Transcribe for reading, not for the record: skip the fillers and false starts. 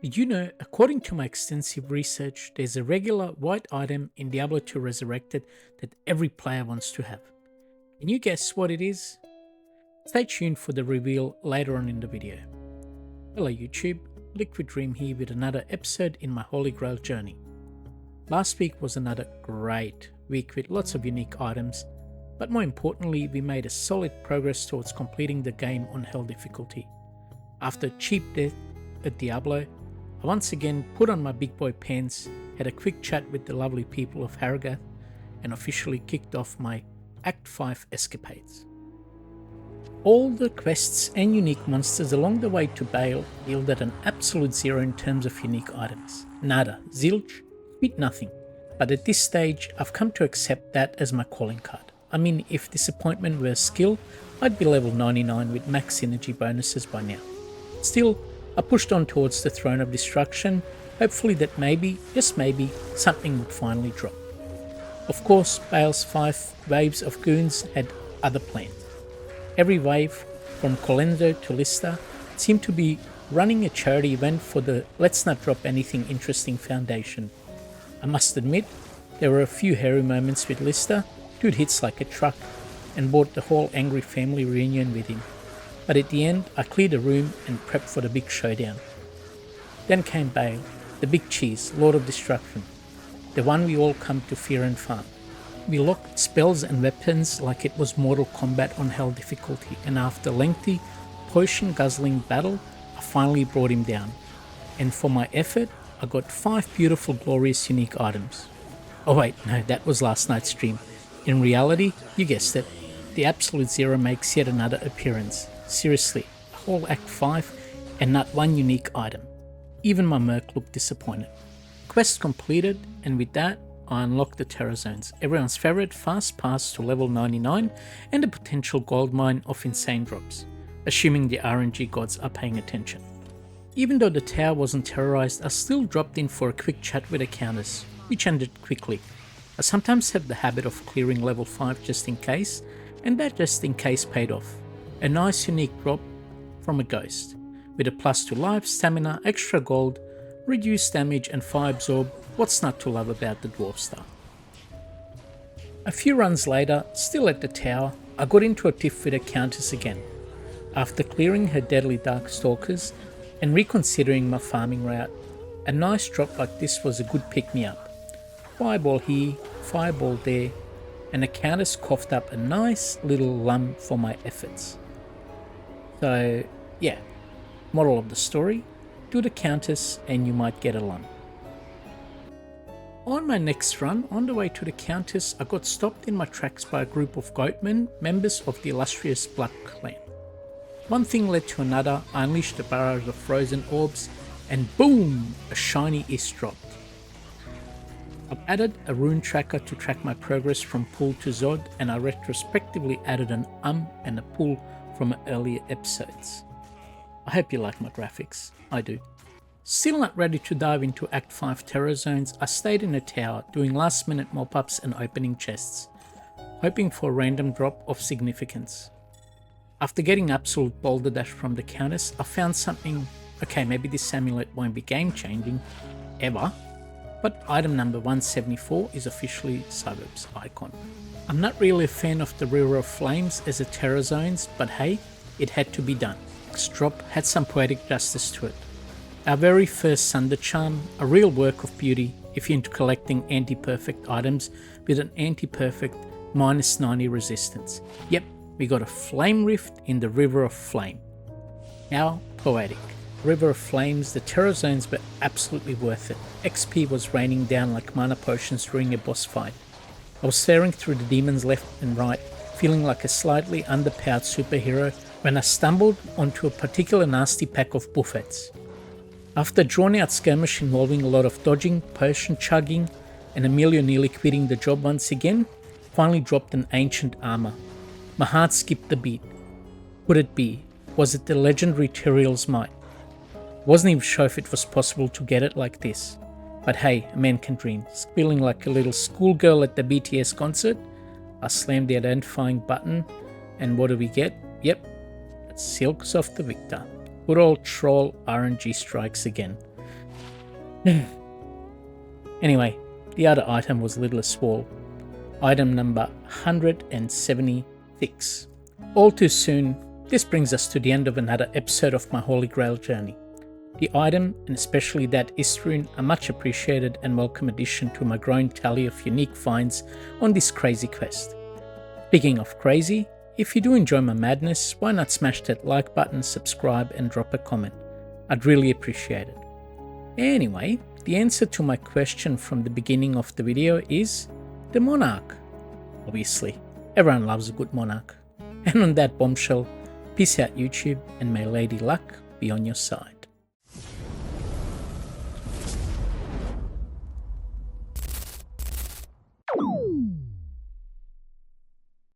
Did you know, according to my extensive research, there's a regular white item in Diablo 2 Resurrected that every player wants to have? Can you guess what it is? Stay tuned for the reveal later on in the video. Hello YouTube, Liquid Dream here with another episode in my Holy Grail journey. Last week was another great week with lots of unique items, but more importantly we made a solid progress towards completing the game on Hell difficulty. After a cheap death at Diablo, I once again put on my big boy pants, had a quick chat with the lovely people of Harrogath, and officially kicked off my Act 5 escapades. All the quests and unique monsters along the way to Bale yielded an absolute zero in terms of unique items. Nada, zilch, sweet nothing. But at this stage, I've come to accept that as my calling card. I mean, if disappointment were a skill, I'd be level 99 with max synergy bonuses by now. Still, I pushed on towards the Throne of Destruction, hopefully that maybe, just maybe, something would finally drop. Of course, Bale's 5 waves of goons had other plans. Every wave, from Colenso to Lister, seemed to be running a charity event for the Let's Not Drop Anything Interesting Foundation. I must admit, there were a few hairy moments with Lister. Dude hits like a truck and brought the whole angry family reunion with him. But at the end, I cleared a room and prepped for the big showdown. Then came Bale, the big cheese, Lord of Destruction, the one we all come to fear and farm. We locked spells and weapons like it was Mortal Kombat on Hell difficulty, and after a lengthy, potion-guzzling battle, I finally brought him down. And for my effort, I got 5 beautiful, glorious, unique items. Oh wait, no, that was last night's stream. In reality, you guessed it, the Absolute Zero makes yet another appearance. Seriously, a whole Act 5 and not one unique item. Even my merc looked disappointed. Quest completed, and with that, I unlocked the Terror Zones, everyone's favourite fast pass to level 99 and a potential gold mine of insane drops, assuming the RNG gods are paying attention. Even though the tower wasn't terrorized, I still dropped in for a quick chat with a Countess, which ended quickly. I sometimes have the habit of clearing level 5 just in case, and that just in case paid off. A nice unique drop from a ghost, with a plus to life, stamina, extra gold, reduced damage and fire absorb. What's not to love about the dwarf star? A few runs later, still at the tower, I got into a tiff with a Countess again. After clearing her deadly dark stalkers and reconsidering my farming route, a nice drop like this was a good pick-me-up. Fireball here, fireball there, and the Countess coughed up a nice little lum for my efforts. So yeah, moral of the story, do the Countess and you might get a lum. On my next run, on the way to the Countess, I got stopped in my tracks by a group of Goatmen, members of the illustrious Blood clan. One thing led to another, I unleashed a barrage of frozen orbs, and boom, a shiny ist dropped. I've added a rune tracker to track my progress from Pool to Zod, and I retrospectively added an and a pull from earlier episodes. I hope you like my graphics, I do. Still not ready to dive into Act 5 Terror Zones, I stayed in a tower doing last minute mop-ups and opening chests, hoping for a random drop of significance. After getting absolute boulder dash from the Countess, I found something. Okay, maybe this amulet won't be game changing, ever, but item number 174 is officially Suburb's icon. I'm not really a fan of the River of Flames as a Terror Zones, but hey, it had to be done. This drop had some poetic justice to it. Our very first Sunder charm, a real work of beauty if you're into collecting anti-perfect items with an anti-perfect minus 90 resistance. Yep, we got a flame rift in the River of Flame. How poetic. River of Flames, the Terror Zones were absolutely worth it. XP was raining down like mana potions during a boss fight. I was staring through the demons left and right, feeling like a slightly underpowered superhero when I stumbled onto a particular nasty pack of buffets. After a drawn out skirmish involving a lot of dodging, potion chugging, and Amelia nearly quitting the job once again, finally dropped an ancient armor. My heart skipped a beat. Could it be? Was it the legendary Tyrael's might? Wasn't even sure if it was possible to get it like this. But hey, a man can dream. Squealing like a little schoolgirl at the BTS concert, I slammed the identifying button, and what do we get? Yep, it's Silks of the Victor. Good old troll RNG strikes again. Anyway, the other item was Little Swall, item number 176. All too soon, this brings us to the end of another episode of my Holy Grail journey. The item, and especially that rune, are much appreciated and welcome addition to my growing tally of unique finds on this crazy quest. Speaking of crazy, if you do enjoy my madness, why not smash that like button, subscribe and drop a comment. I'd really appreciate it. Anyway, the answer to my question from the beginning of the video is the monarch. Obviously, everyone loves a good monarch. And on that bombshell, peace out YouTube, and may Lady Luck be on your side.